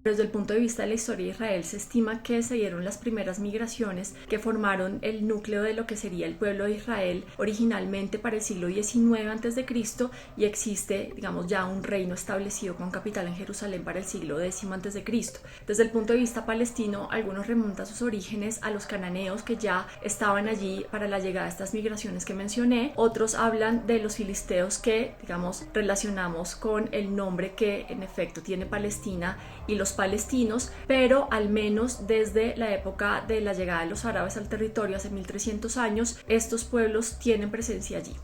Desde el punto de vista de la historia de Israel, se estima que se dieron las primeras migraciones que formaron el núcleo de lo que sería el pueblo de Israel originalmente para el siglo XIX a.C. y existe, digamos, ya un reino establecido con capital en Jerusalén para el siglo X a.C. Desde el punto de vista palestino, algunos remontan sus orígenes a los cananeos que ya estaban allí para la llegada de estas migraciones que mencioné. Otros hablan de los filisteos que, digamos, relacionamos con el nombre que en efecto tiene Palestina y los palestinos, pero al menos desde la época de la llegada de los árabes al territorio hace 1300 años, estos pueblos tienen presencia allí.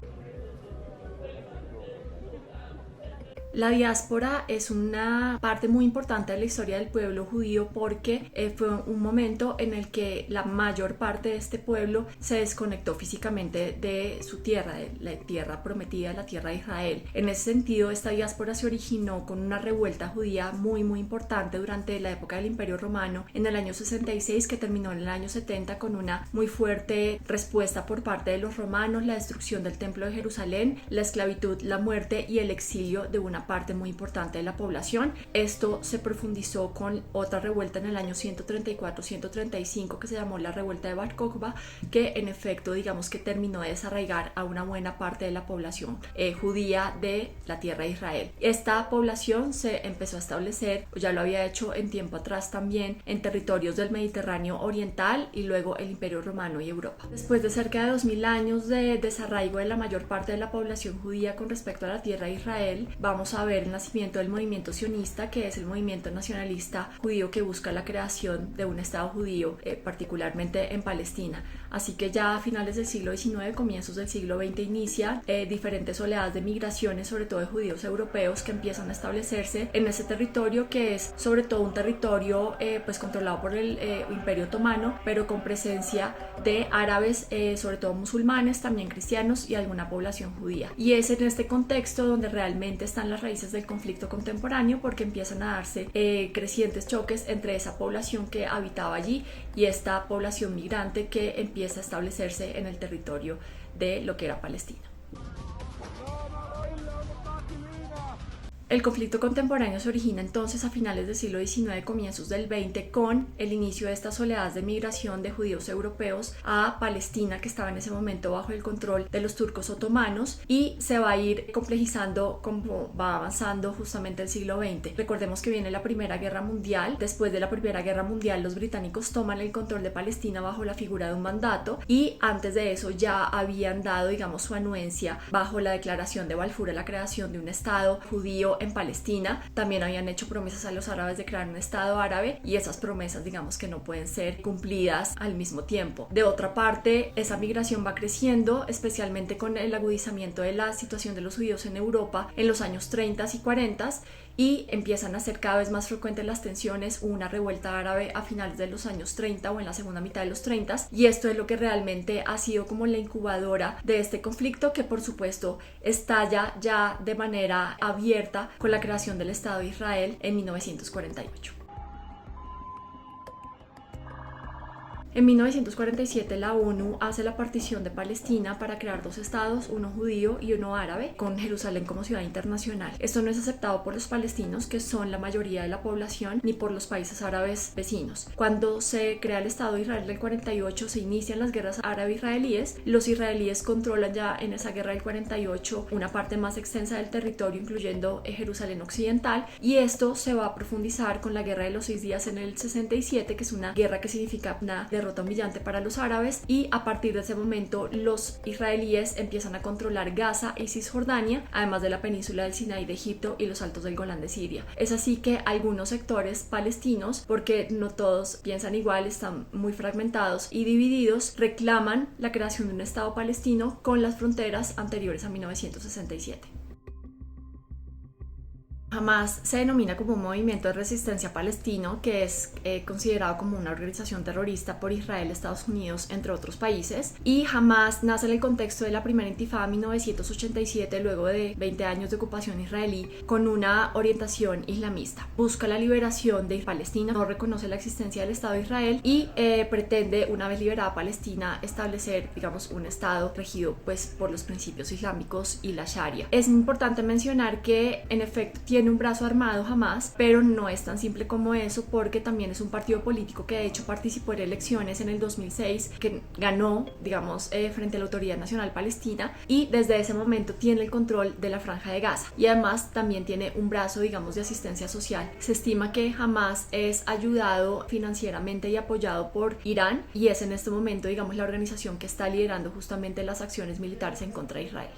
La diáspora es una parte muy importante de la historia del pueblo judío porque fue un momento en el que la mayor parte de este pueblo se desconectó físicamente de su tierra, de la tierra prometida, la tierra de Israel. En ese sentido, esta diáspora se originó con una revuelta judía muy importante durante la época del Imperio Romano en el año 66, que terminó en el año 70 con una muy fuerte respuesta por parte de los romanos, la destrucción del Templo de Jerusalén, la esclavitud, la muerte y el exilio de una parte muy importante de la población. Esto se profundizó con otra revuelta en el año 134-135 que se llamó la revuelta de Bar Kokhba, que en efecto, digamos, que terminó de desarraigar a una buena parte de la población judía de la tierra de Israel. Esta población se empezó a establecer, ya lo había hecho en tiempo atrás también, en territorios del Mediterráneo oriental y luego el Imperio Romano y Europa. Después de cerca de 2000 años de desarraigo de la mayor parte de la población judía con respecto a la tierra de Israel, vamos a ver el nacimiento del movimiento sionista, que es el movimiento nacionalista judío que busca la creación de un estado judío, particularmente en Palestina. Así que ya a finales del siglo XIX, comienzos del siglo XX, inicia diferentes oleadas de migraciones, sobre todo de judíos europeos, que empiezan a establecerse en ese territorio, que es sobre todo un territorio pues controlado por el Imperio Otomano, pero con presencia de árabes, sobre todo musulmanes, también cristianos y alguna población judía. Y es en este contexto donde realmente están las raíces del conflicto contemporáneo, porque empiezan a darse crecientes choques entre esa población que habitaba allí y esta población migrante que empieza a establecerse en el territorio de lo que era Palestina. El conflicto contemporáneo se origina entonces a finales del siglo XIX, comienzos del XX, con el inicio de estas oleadas de migración de judíos europeos a Palestina, que estaba en ese momento bajo el control de los turcos otomanos, y se va a ir complejizando como va avanzando justamente el siglo XX. Recordemos que viene la Primera Guerra Mundial. Después de la Primera Guerra Mundial, los británicos toman el control de Palestina bajo la figura de un mandato, y antes de eso ya habían dado, digamos, su anuencia bajo la Declaración de Balfour a la creación de un Estado judío en Palestina. También habían hecho promesas a los árabes de crear un Estado árabe, y esas promesas, digamos, que no pueden ser cumplidas al mismo tiempo. De otra parte, esa migración va creciendo, especialmente con el agudizamiento de la situación de los judíos en Europa en los años 30 y 40, y empiezan a ser cada vez más frecuentes las tensiones. Hubo una revuelta árabe a finales de los años 30 o en la segunda mitad de los 30, y esto es lo que realmente ha sido como la incubadora de este conflicto, que por supuesto estalla ya de manera abierta con la creación del Estado de Israel en 1948. En 1947 la ONU hace la partición de Palestina para crear dos estados, uno judío y uno árabe, con Jerusalén como ciudad internacional. Esto no es aceptado por los palestinos, que son la mayoría de la población, ni por los países árabes vecinos. Cuando se crea el Estado de Israel del 48, se inician las guerras árabe-israelíes. Los israelíes controlan ya en esa guerra del 48 una parte más extensa del territorio, incluyendo Jerusalén occidental, y esto se va a profundizar con la Guerra de los 6 días en el 67, que es una guerra que significa una derrota humillante para los árabes, y a partir de ese momento los israelíes empiezan a controlar Gaza y Cisjordania, además de la península del Sinaí de Egipto y los altos del Golán de Siria. Es así que algunos sectores palestinos, porque no todos piensan igual, están muy fragmentados y divididos, reclaman la creación de un Estado palestino con las fronteras anteriores a 1967. Hamas se denomina como un movimiento de resistencia palestino que es considerado como una organización terrorista por Israel, Estados Unidos, entre otros países. Y Hamas nace en el contexto de la primera intifada en 1987, luego de 20 años de ocupación israelí, con una orientación islamista. Busca la liberación de Palestina, no reconoce la existencia del Estado de Israel y pretende, una vez liberada Palestina, establecer, digamos, un Estado regido pues por los principios islámicos y la Sharia. Es importante mencionar que en efecto tiene un brazo armado Hamas, pero no es tan simple como eso, porque también es un partido político que de hecho participó en elecciones en el 2006, que ganó, digamos, frente a la Autoridad Nacional Palestina, y desde ese momento tiene el control de la Franja de Gaza, y además también tiene un brazo, digamos, de asistencia social. Se estima que Hamas es ayudado financieramente y apoyado por Irán, y es en este momento, digamos, la organización que está liderando justamente las acciones militares en contra de Israel.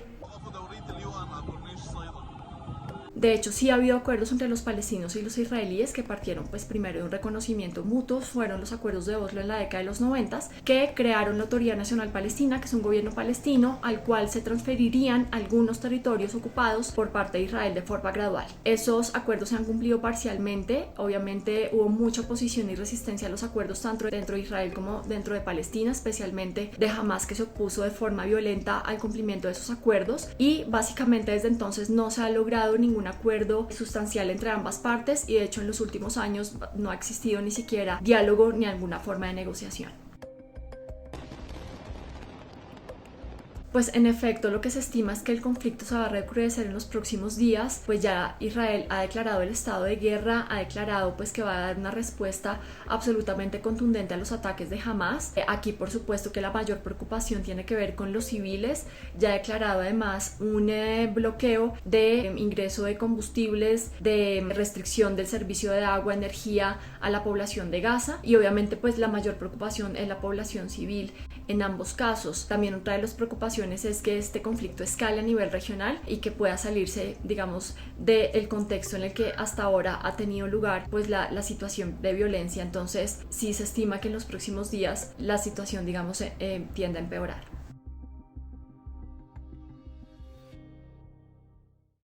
De hecho, sí ha habido acuerdos entre los palestinos y los israelíes que partieron pues primero de un reconocimiento mutuo. Fueron los acuerdos de Oslo en la década de los 90 que crearon la Autoridad Nacional Palestina, que es un gobierno palestino al cual se transferirían algunos territorios ocupados por parte de Israel de forma gradual. Esos acuerdos se han cumplido parcialmente. Obviamente hubo mucha oposición y resistencia a los acuerdos tanto dentro de Israel como dentro de Palestina, especialmente de Hamas, que se opuso de forma violenta al cumplimiento de esos acuerdos, y básicamente desde entonces no se ha logrado ningún acuerdo sustancial entre ambas partes, y de hecho en los últimos años no ha existido ni siquiera diálogo ni alguna forma de negociación. Pues en efecto lo que se estima es que el conflicto se va a recrudecer en los próximos días, pues ya Israel ha declarado el estado de guerra, ha declarado pues que va a dar una respuesta absolutamente contundente a los ataques de Hamas. Aquí por supuesto que la mayor preocupación tiene que ver con los civiles. Ya ha declarado además un bloqueo de ingreso de combustibles, de restricción del servicio de agua, energía a la población de Gaza, y obviamente pues la mayor preocupación es la población civil en ambos casos. También otra de las preocupaciones es que este conflicto escale a nivel regional y que pueda salirse, digamos, del contexto en el que hasta ahora ha tenido lugar pues la situación de violencia. Entonces sí se estima que en los próximos días la situación, digamos, tiende a empeorar.